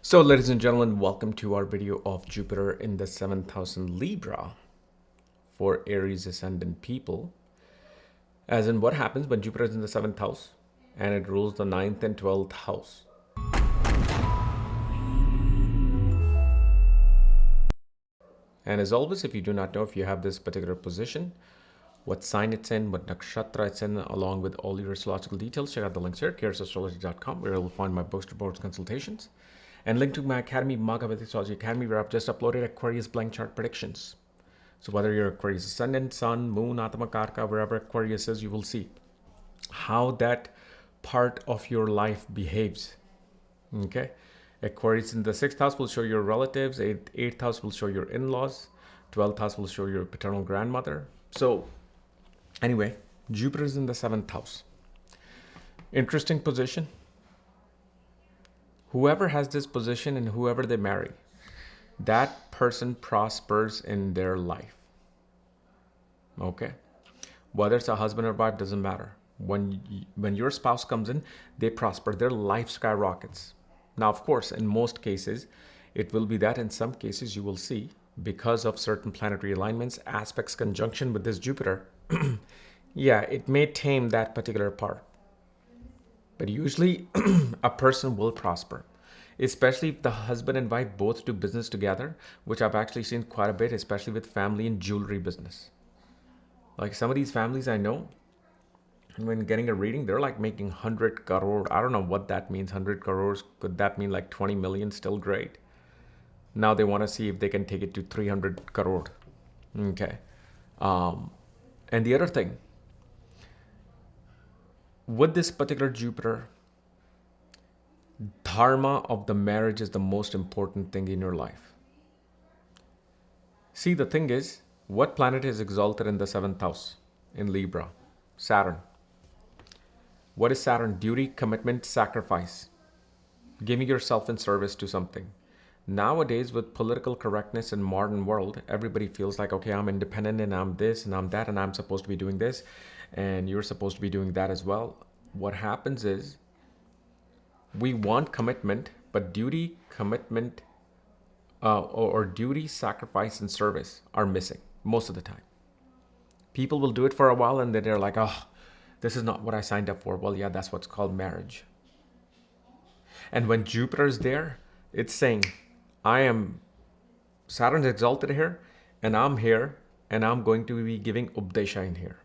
So, ladies and gentlemen, welcome to our video of Jupiter in the 7th house in Libra for Aries ascendant people. As in, what happens when Jupiter is in the 7th house and it rules the 9th and 12th house? And as always, if you do not know if you have this particular position, what sign it's in, what nakshatra it's in, along with all your astrological details, check out the links here, astrology.com, where you'll find my books, reports, consultations, and link to my academy, Magavati Astrology Academy, where I've just uploaded Aquarius blank chart predictions. So whether you're Aquarius ascendant, sun, moon, Atma Karka, wherever Aquarius is, you will see how that part of your life behaves. Okay? Aquarius in the 6th house will show your relatives, 8th house will show your in-laws, 12th house will show your paternal grandmother. So anyway, Jupiter is in the 7th house. Interesting position. Whoever has this position and whoever they marry, that person prospers in their life. Okay? Whether it's a husband or wife, doesn't matter. When your spouse comes in, they prosper. Their life skyrockets. Now, of course, in most cases, it will be that. In some cases, you will see, because of certain planetary alignments, aspects, conjunction with this Jupiter, yeah, it may tame that particular part. But usually, a person will prosper, especially if the husband and wife both do business together, which I've actually seen quite a bit, especially with family and jewelry business. Like some of these families I know, when getting a reading, they're like making 100 crore. I don't know what that means, 100 crores. Could that mean like 20 million? Still great. Now they want to see if they can take it to 300 crore. Okay. And the other thing, with this particular Jupiter, dharma of the marriage is the most important thing in your life. See, the thing is, what planet is exalted in the 7th house in Libra? Saturn. What is Saturn? Duty, commitment, sacrifice. Giving yourself in service to something. Nowadays, with political correctness in modern world, everybody feels like, okay, I'm independent and I'm this and I'm that and I'm supposed to be doing this and you're supposed to be doing that as well. What happens is we want commitment, but duty, commitment, or duty, sacrifice, and service are missing most of the time. People will do it for a while and then they're like, oh, this is not what I signed up for. Well, yeah, that's what's called marriage. And when Jupiter is there, it's saying, Saturn's exalted here, and I'm here, and I'm going to be giving Updesha in here.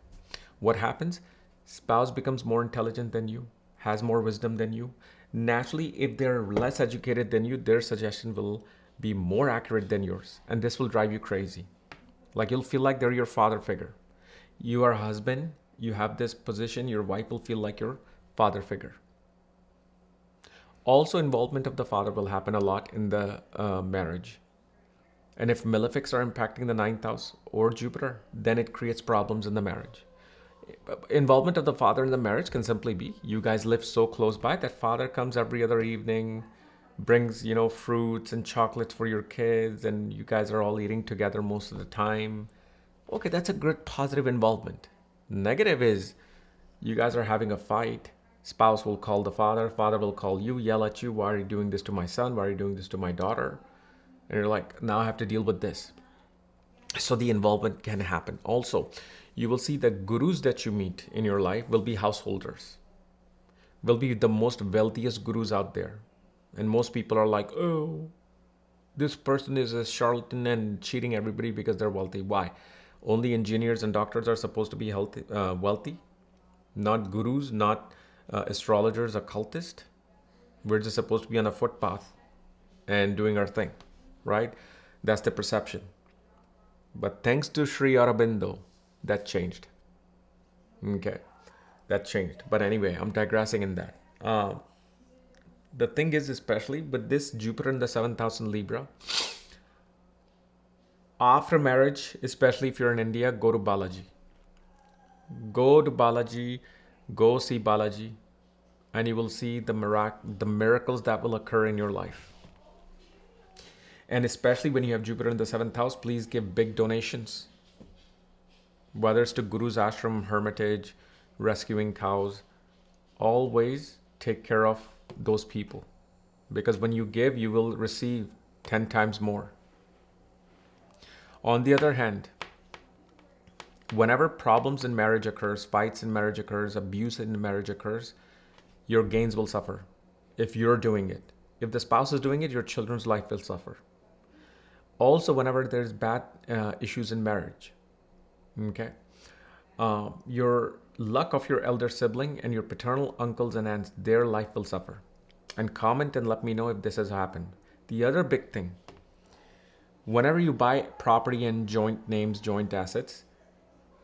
What happens? Spouse becomes more intelligent than you, has more wisdom than you. Naturally, if they're less educated than you, their suggestion will be more accurate than yours. And this will drive you crazy. Like you'll feel like they're your father figure. You are a husband, you have this position, your wife will feel like your father figure. Also, involvement of the father will happen a lot in the marriage. And if malefics are impacting the 9th house or Jupiter, then it creates problems in the marriage. Involvement of the father in the marriage can simply be, you guys live so close by that father comes every other evening, brings, fruits and chocolates for your kids, and you guys are all eating together most of the time. Okay, that's a good positive involvement. Negative is, you guys are having a fight. Spouse will call the father will call you, yell at you, why are you doing this to my son? Why are you doing this to my daughter? And you're like, now I have to deal with this. So the involvement can happen. Also, you will see the gurus that you meet in your life will be householders, will be the most wealthiest gurus out there. And most people are like, oh, this person is a charlatan and cheating everybody because they're wealthy. Why? Only engineers and doctors are supposed to be wealthy, not gurus, not astrologers, occultists. We're just supposed to be on a footpath and doing our thing, right? That's the perception. But thanks to Sri Aurobindo, that changed. Okay, that changed. But anyway, I'm digressing in that. The thing is, especially with this Jupiter in the 7th house in Libra, after marriage, especially if you're in India, go to Balaji. Go to Balaji, go see Balaji, and you will see the miracles that will occur in your life. And especially when you have Jupiter in the 7th house, please give big donations. Whether it's to Guru's Ashram, Hermitage, rescuing cows, always take care of those people. because when you give, you will receive 10 times more. On the other hand, whenever problems in marriage occurs, fights in marriage occurs, abuse in marriage occurs, your gains will suffer if you're doing it. If the spouse is doing it, your children's life will suffer. Also, whenever there's bad issues in marriage, okay, your luck of your elder sibling and your paternal uncles and aunts, their life will suffer. And comment and let me know if this has happened. The other big thing, whenever you buy property and joint names, joint assets,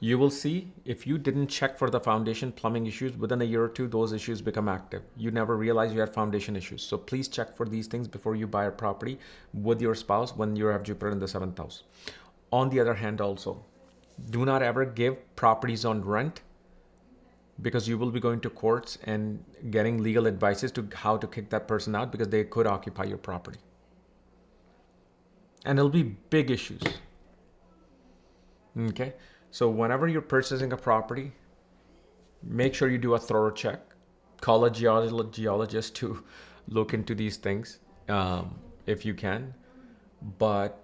you will see if you didn't check for the foundation plumbing issues, within a year or two, those issues become active. You never realize you had foundation issues. So please check for these things before you buy a property with your spouse when you have Jupiter in the 7th house. On the other hand, also, do not ever give properties on rent, because you will be going to courts and getting legal advices to how to kick that person out, because they could occupy your property. And it'll be big issues. Okay? So whenever you're purchasing a property, make sure you do a thorough check. Call a geologist to look into these things if you can. But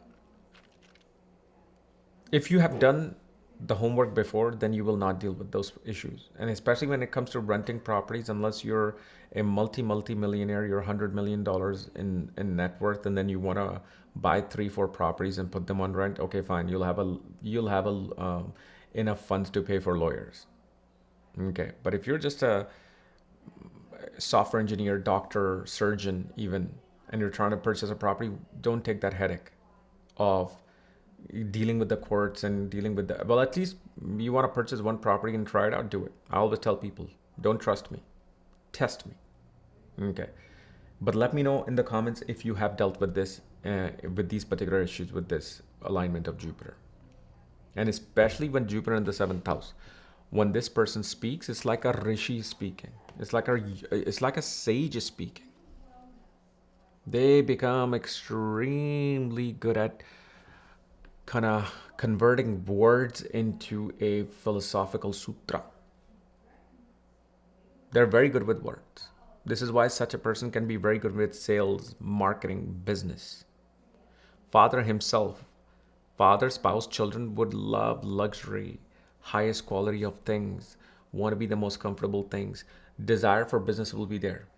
if you have done the homework before, then you will not deal with those issues. And especially when it comes to renting properties, unless you're a multi-millionaire, you're $100 million in net worth, and then you want to buy 3-4 properties and put them on rent, okay, fine. You'll have enough funds to pay for lawyers. Okay, but if you're just a software engineer, doctor, surgeon even, and you're trying to purchase a property, don't take that headache of dealing with the courts and dealing with the, well, at least you want to purchase one property and try it out, do it. I always tell people, don't trust me, test me. Okay, but let me know in the comments if you have dealt with this, with these particular issues with this alignment of Jupiter. And especially when Jupiter in the 7th house, when this person speaks, it's like a rishi speaking. It's like a sage is speaking. They become extremely good at kind of converting words into a philosophical sutra. They're very good with words. This is why such a person can be very good with sales, marketing, business. Father himself, father, spouse, children would love luxury, highest quality of things, want to be the most comfortable things. Desire for business will be there.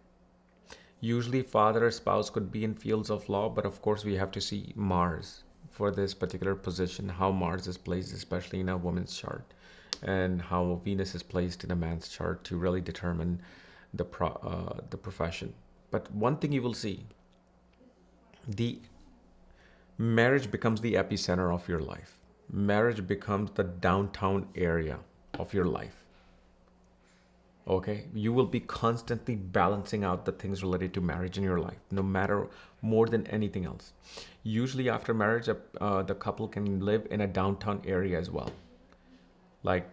Usually father or spouse could be in fields of law, but of course we have to see Mars for this particular position, how Mars is placed, especially in a woman's chart, and how Venus is placed in a man's chart to really determine the profession. But one thing you will see, the marriage becomes the epicenter of your life. Marriage becomes the downtown area of your life. Okay, you will be constantly balancing out the things related to marriage in your life, no matter more than anything else. Usually after marriage, the couple can live in a downtown area as well. Like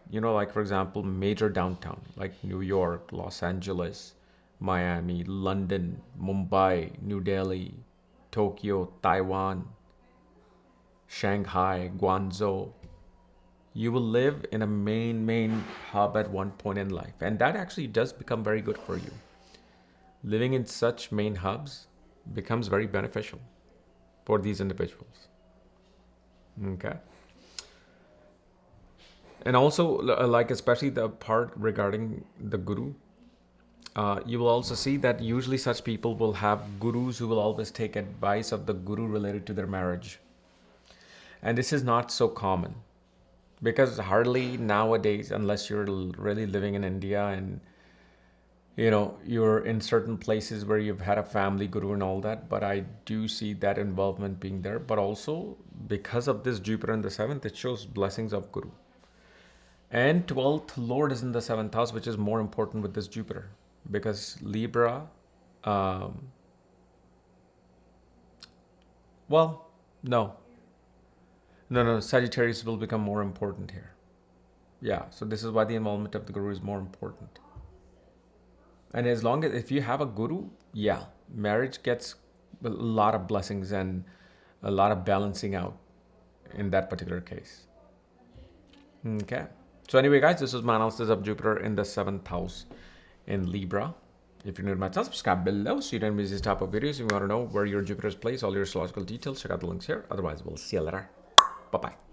for example, major downtown, like New York, Los Angeles, Miami, London, Mumbai, New Delhi, Tokyo, Taiwan, Shanghai, Guangzhou. You will live in a main hub at one point in life. And that actually does become very good for you. Living in such main hubs becomes very beneficial for these individuals. Okay. And also, like especially the part regarding the guru, you will also see that usually such people will have gurus who will always take advice of the guru related to their marriage. And this is not so common. Because hardly nowadays, unless you're really living in India and you're in certain places where you've had a family guru and all that, but I do see that involvement being there. But also because of this Jupiter in the 7th, it shows blessings of guru. And 12th Lord is in the 7th house, which is more important with this Jupiter, because Libra, No, Sagittarius will become more important here. Yeah, so this is why the involvement of the guru is more important. And as long as, if you have a guru, yeah, marriage gets a lot of blessings and a lot of balancing out in that particular case. Okay. So anyway, guys, this was my analysis of Jupiter in the 7th house in Libra. If you're new to my channel, subscribe below so you don't miss these type of videos. If you want to know where your Jupiter is placed, all your astrological details, check out the links here. Otherwise, we'll see you later. Bye-bye.